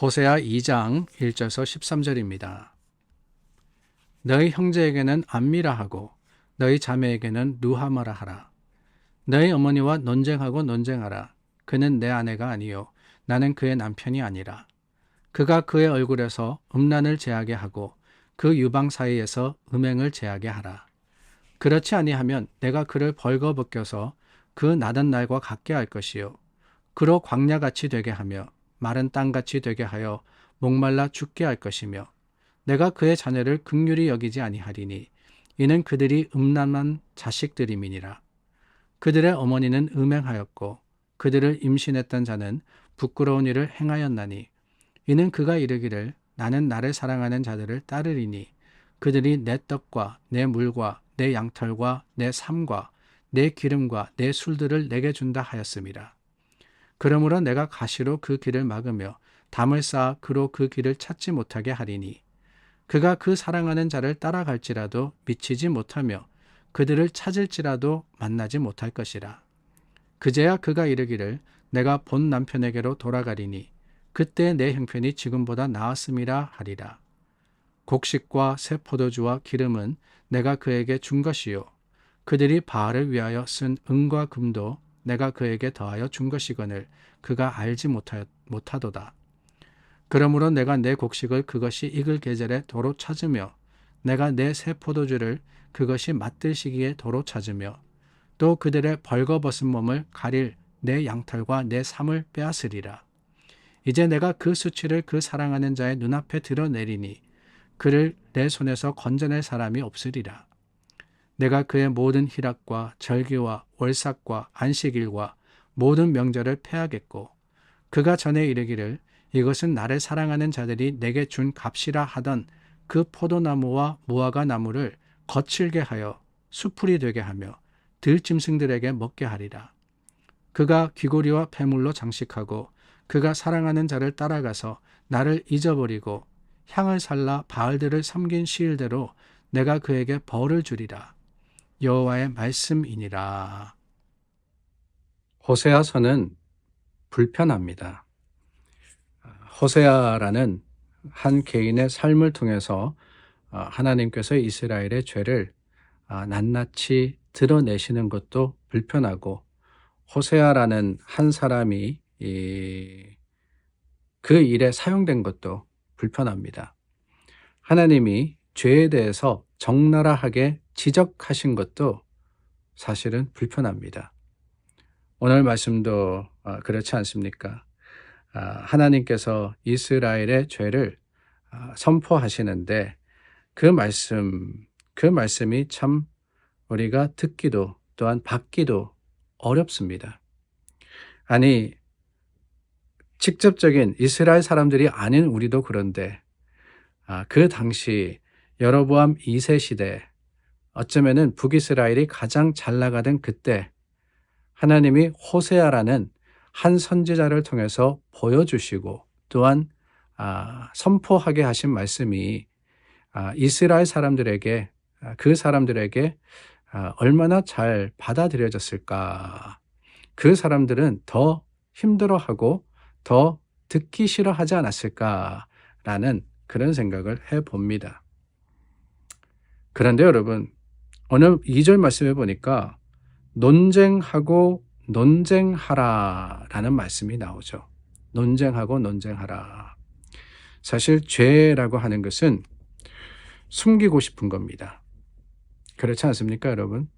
호세아 2장 1절에서 13절입니다. 너희 형제에게는 암미라 하고 너희 자매에게는 누하마라 하라. 너희 어머니와 논쟁하고 논쟁하라. 그는 내 아내가 아니요 나는 그의 남편이 아니라. 그가 그의 얼굴에서 음란을 제하게 하고 그 유방 사이에서 음행을 제하게 하라. 그렇지 아니하면 내가 그를 벌거벗겨서 그 나던 날과 같게 할 것이요 그로 광야같이 되게 하며 마른 땅같이 되게 하여 목말라 죽게 할 것이며 내가 그의 자녀를 긍휼히 여기지 아니하리니 이는 그들이 음란한 자식들임이니라. 그들의 어머니는 음행하였고 그들을 임신했던 자는 부끄러운 일을 행하였나니 이는 그가 이르기를 나는 나를 사랑하는 자들을 따르리니 그들이 내 떡과 내 물과 내 양털과 내 삶과 내 기름과 내 술들을 내게 준다 하였음이라. 그러므로 내가 가시로 그 길을 막으며 담을 쌓아 그로 그 길을 찾지 못하게 하리니 그가 그 사랑하는 자를 따라갈지라도 미치지 못하며 그들을 찾을지라도 만나지 못할 것이라. 그제야 그가 이르기를 내가 본 남편에게로 돌아가리니 그때 내 형편이 지금보다 나았음이라 하리라. 곡식과 새 포도주와 기름은 내가 그에게 준 것이요 그들이 바알을 위하여 쓴 은과 금도 내가 그에게 더하여 준 것이거늘 그가 알지 못하도다. 그러므로 내가 내 곡식을 그것이 익을 계절에 도로 찾으며 내가 내 새 포도주를 그것이 맞들 시기에 도로 찾으며 또 그들의 벌거벗은 몸을 가릴 내 양털과 내 삶을 빼앗으리라. 이제 내가 그 수치를 그 사랑하는 자의 눈앞에 드러내리니 그를 내 손에서 건져낼 사람이 없으리라. 내가 그의 모든 희락과 절기와 월삭과 안식일과 모든 명절을 패하겠고 그가 전에 이르기를 이것은 나를 사랑하는 자들이 내게 준 값이라 하던 그 포도나무와 무화과 나무를 거칠게 하여 수풀이 되게 하며 들짐승들에게 먹게 하리라. 그가 귀고리와 폐물로 장식하고 그가 사랑하는 자를 따라가서 나를 잊어버리고 향을 살라 바알들을 섬긴 시일대로 내가 그에게 벌을 주리라. 여호와의 말씀이니라. 호세아서는 불편합니다. 호세아라는 한 개인의 삶을 통해서 하나님께서 이스라엘의 죄를 낱낱이 드러내시는 것도 불편하고 호세아라는 한 사람이 그 일에 사용된 것도 불편합니다. 하나님이 죄에 대해서 적나라하게 지적하신 것도 사실은 불편합니다. 오늘 말씀도 그렇지 않습니까? 하나님께서 이스라엘의 죄를 선포하시는데 그 말씀이 참 우리가 듣기도 또한 받기도 어렵습니다. 아니, 직접적인 이스라엘 사람들이 아닌 우리도 그런데 그 당시 여로보암 2세 시대 어쩌면은 북이스라엘이 가장 잘 나가던 그때 하나님이 호세아라는 한 선지자를 통해서 보여주시고 또한 선포하게 하신 말씀이 이스라엘 사람들에게 그 사람들에게 얼마나 잘 받아들여졌을까. 그 사람들은 더 힘들어하고 더 듣기 싫어하지 않았을까라는 그런 생각을 해봅니다. 그런데 여러분 오늘 2절 말씀해 보니까 논쟁하고 논쟁하라 라는 말씀이 나오죠. 논쟁하고 논쟁하라. 사실 죄라고 하는 것은 숨기고 싶은 겁니다. 그렇지 않습니까, 여러분?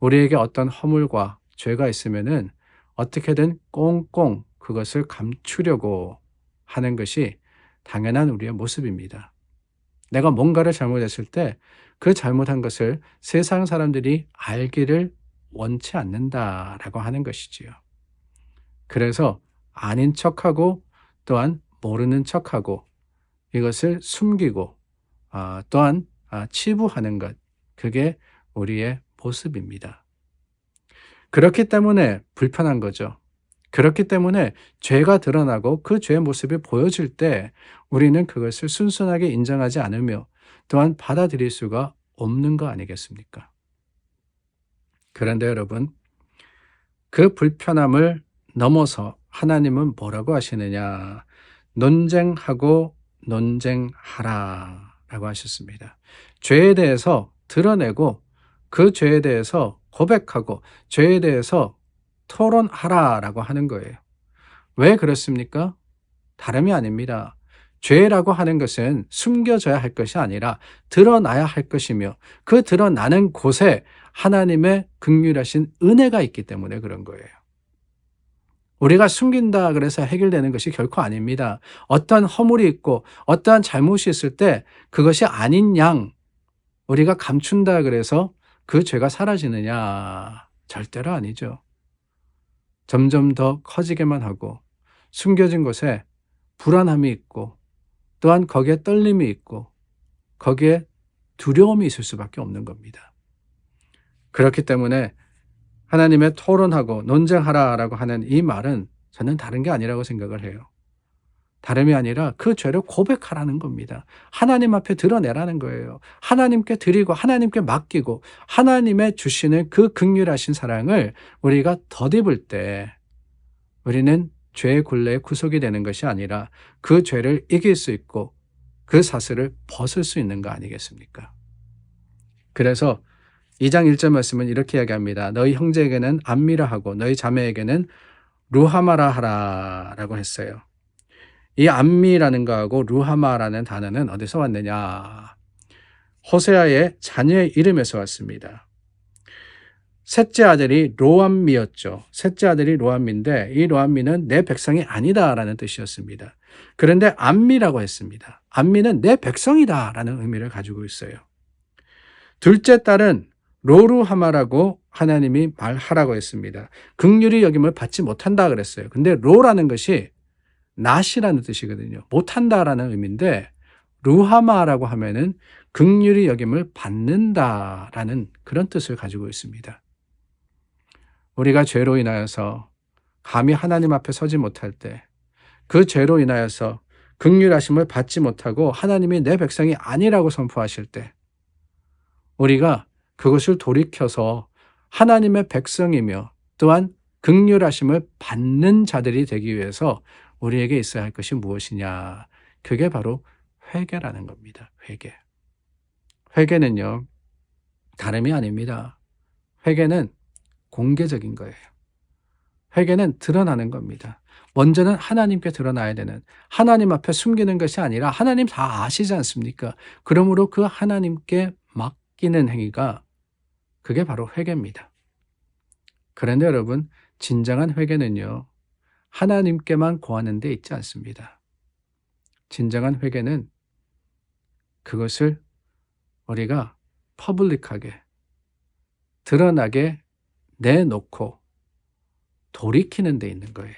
우리에게 어떤 허물과 죄가 있으면은 어떻게든 꽁꽁 그것을 감추려고 하는 것이 당연한 우리의 모습입니다. 내가 뭔가를 잘못했을 때 그 잘못한 것을 세상 사람들이 알기를 원치 않는다라고 하는 것이지요. 그래서 아닌 척하고 또한 모르는 척하고 이것을 숨기고 또한 치부하는 것, 그게 우리의 모습입니다. 그렇기 때문에 불편한 거죠. 그렇기 때문에 죄가 드러나고 그 죄의 모습이 보여질 때 우리는 그것을 순순하게 인정하지 않으며 또한 받아들일 수가 없는 거 아니겠습니까? 그런데 여러분, 그 불편함을 넘어서 하나님은 뭐라고 하시느냐? 논쟁하고 논쟁하라 라고 하셨습니다. 죄에 대해서 드러내고 그 죄에 대해서 고백하고 죄에 대해서 토론하라 라고 하는 거예요. 왜 그렇습니까? 다름이 아닙니다. 죄라고 하는 것은 숨겨져야 할 것이 아니라 드러나야 할 것이며 그 드러나는 곳에 하나님의 긍휼하신 은혜가 있기 때문에 그런 거예요. 우리가 숨긴다 그래서 해결되는 것이 결코 아닙니다. 어떠한 허물이 있고 어떠한 잘못이 있을 때 그것이 아닌 양 우리가 감춘다 그래서 그 죄가 사라지느냐? 절대로 아니죠. 점점 더 커지게만 하고 숨겨진 곳에 불안함이 있고 또한 거기에 떨림이 있고 거기에 두려움이 있을 수밖에 없는 겁니다. 그렇기 때문에 하나님의 토론하고 논쟁하라라고 하는 이 말은 저는 다른 게 아니라고 생각을 해요. 다름이 아니라 그 죄를 고백하라는 겁니다. 하나님 앞에 드러내라는 거예요. 하나님께 드리고 하나님께 맡기고 하나님의 주시는 그 긍휼하신 사랑을 우리가 덧입을 때 우리는 죄의 굴레에 구속이 되는 것이 아니라 그 죄를 이길 수 있고 그 사슬을 벗을 수 있는 거 아니겠습니까? 그래서 2장 1절 말씀은 이렇게 이야기합니다. 너희 형제에게는 암미라 하고 너희 자매에게는 루하마라 하라 라고 했어요. 이 암미라는 거하고 루하마라는 단어는 어디서 왔느냐? 호세아의 자녀의 이름에서 왔습니다. 셋째 아들이 로암미였죠. 셋째 아들이 로암미인데 이 로암미는 내 백성이 아니다라는 뜻이었습니다. 그런데 암미라고 했습니다. 암미는 내 백성이다라는 의미를 가지고 있어요. 둘째 딸은 로루하마라고 하나님이 말하라고 했습니다. 긍휼히 여김을 받지 못한다 그랬어요. 근데 로라는 것이 낫이라는 뜻이거든요. 못한다라는 의미인데 루하마라고 하면은 긍휼히 여김을 받는다라는 그런 뜻을 가지고 있습니다. 우리가 죄로 인하여서 감히 하나님 앞에 서지 못할 때 그 죄로 인하여서 긍휼하심을 받지 못하고 하나님이 내 백성이 아니라고 선포하실 때 우리가 그것을 돌이켜서 하나님의 백성이며 또한 긍휼하심을 받는 자들이 되기 위해서 우리에게 있어야 할 것이 무엇이냐? 그게 바로 회개라는 겁니다. 회개. 회개는요, 다름이 아닙니다. 회개는 공개적인 거예요. 회개는 드러나는 겁니다. 먼저는 하나님께 드러나야 되는, 하나님 앞에 숨기는 것이 아니라 하나님 다 아시지 않습니까? 그러므로 그 하나님께 맡기는 행위가 그게 바로 회개입니다. 그런데 여러분, 진정한 회개는요, 하나님께만 고하는 데 있지 않습니다. 진정한 회개는 그것을 우리가 퍼블릭하게, 드러나게 내놓고 돌이키는 데 있는 거예요.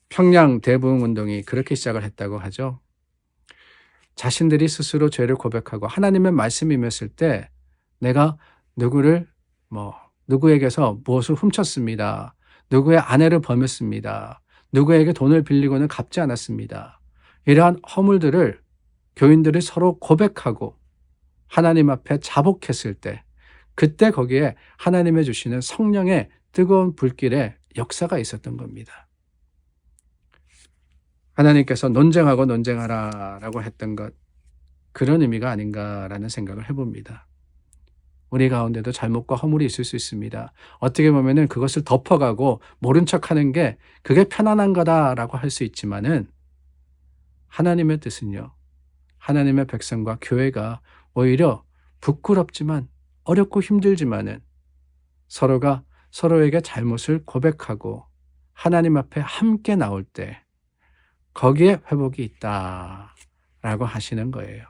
평양 대부흥운동이 그렇게 시작을 했다고 하죠. 자신들이 스스로 죄를 고백하고 하나님의 말씀이 임했을 때 내가 누구에게서 무엇을 훔쳤습니다. 누구의 아내를 범했습니다. 누구에게 돈을 빌리고는 갚지 않았습니다. 이러한 허물들을 교인들이 서로 고백하고 하나님 앞에 자복했을 때 그때 거기에 하나님의 주시는 성령의 뜨거운 불길의 역사가 있었던 겁니다. 하나님께서 논쟁하고 논쟁하라 라고 했던 것, 그런 의미가 아닌가라는 생각을 해봅니다. 우리 가운데도 잘못과 허물이 있을 수 있습니다. 어떻게 보면은 그것을 덮어가고 모른 척하는 게 그게 편안한 거다라고 할 수 있지만은 하나님의 뜻은요, 하나님의 백성과 교회가 오히려 부끄럽지만 어렵고 힘들지만은 서로가 서로에게 잘못을 고백하고 하나님 앞에 함께 나올 때 거기에 회복이 있다라고 하시는 거예요.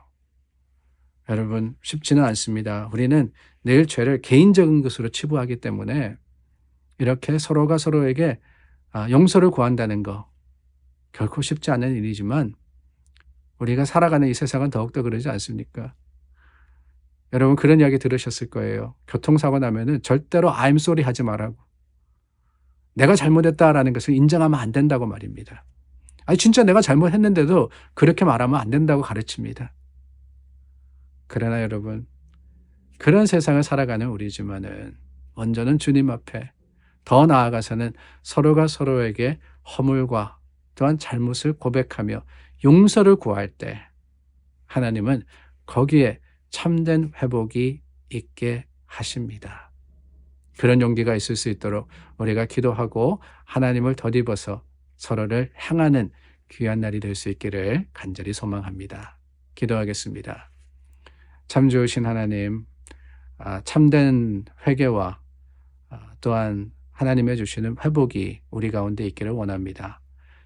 여러분, 쉽지는 않습니다. 우리는 늘 죄를 개인적인 것으로 치부하기 때문에 이렇게 서로가 서로에게 용서를 구한다는 거 결코 쉽지 않은 일이지만 우리가 살아가는 이 세상은 더욱더 그러지 않습니까? 여러분, 그런 이야기 들으셨을 거예요. 교통사고 나면은 절대로 I'm sorry 하지 말라고. 내가 잘못했다라는 것을 인정하면 안 된다고 말입니다. 아니, 진짜 내가 잘못했는데도 그렇게 말하면 안 된다고 가르칩니다. 그러나 여러분, 그런 세상을 살아가는 우리지만은 먼저는 주님 앞에 더 나아가서는 서로가 서로에게 허물과 또한 잘못을 고백하며 용서를 구할 때 하나님은 거기에 참된 회복이 있게 하십니다. 그런 용기가 있을 수 있도록 우리가 기도하고 하나님을 덧입어서 서로를 향하는 귀한 날이 될 수 있기를 간절히 소망합니다. 기도하겠습니다. 참 좋으신 하나님, 참된 회개와 또한 하나님의 주시는 회복이 우리 가운데 있기를 원합니다.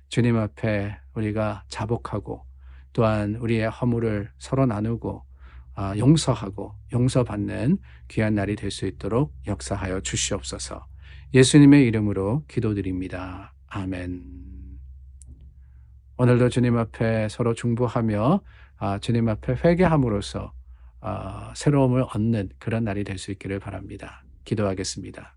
주님 앞에 우리가 자복하고 또한 우리의 허물을 서로 나누고 용서하고 용서받는 귀한 날이 될 수 있도록 역사하여 주시옵소서. 예수님의 이름으로 기도드립니다. 아멘. 오늘도 주님 앞에 서로 중보하며 주님 앞에 회개함으로써 새로움을 얻는 그런 날이 될 수 있기를 바랍니다. 기도하겠습니다.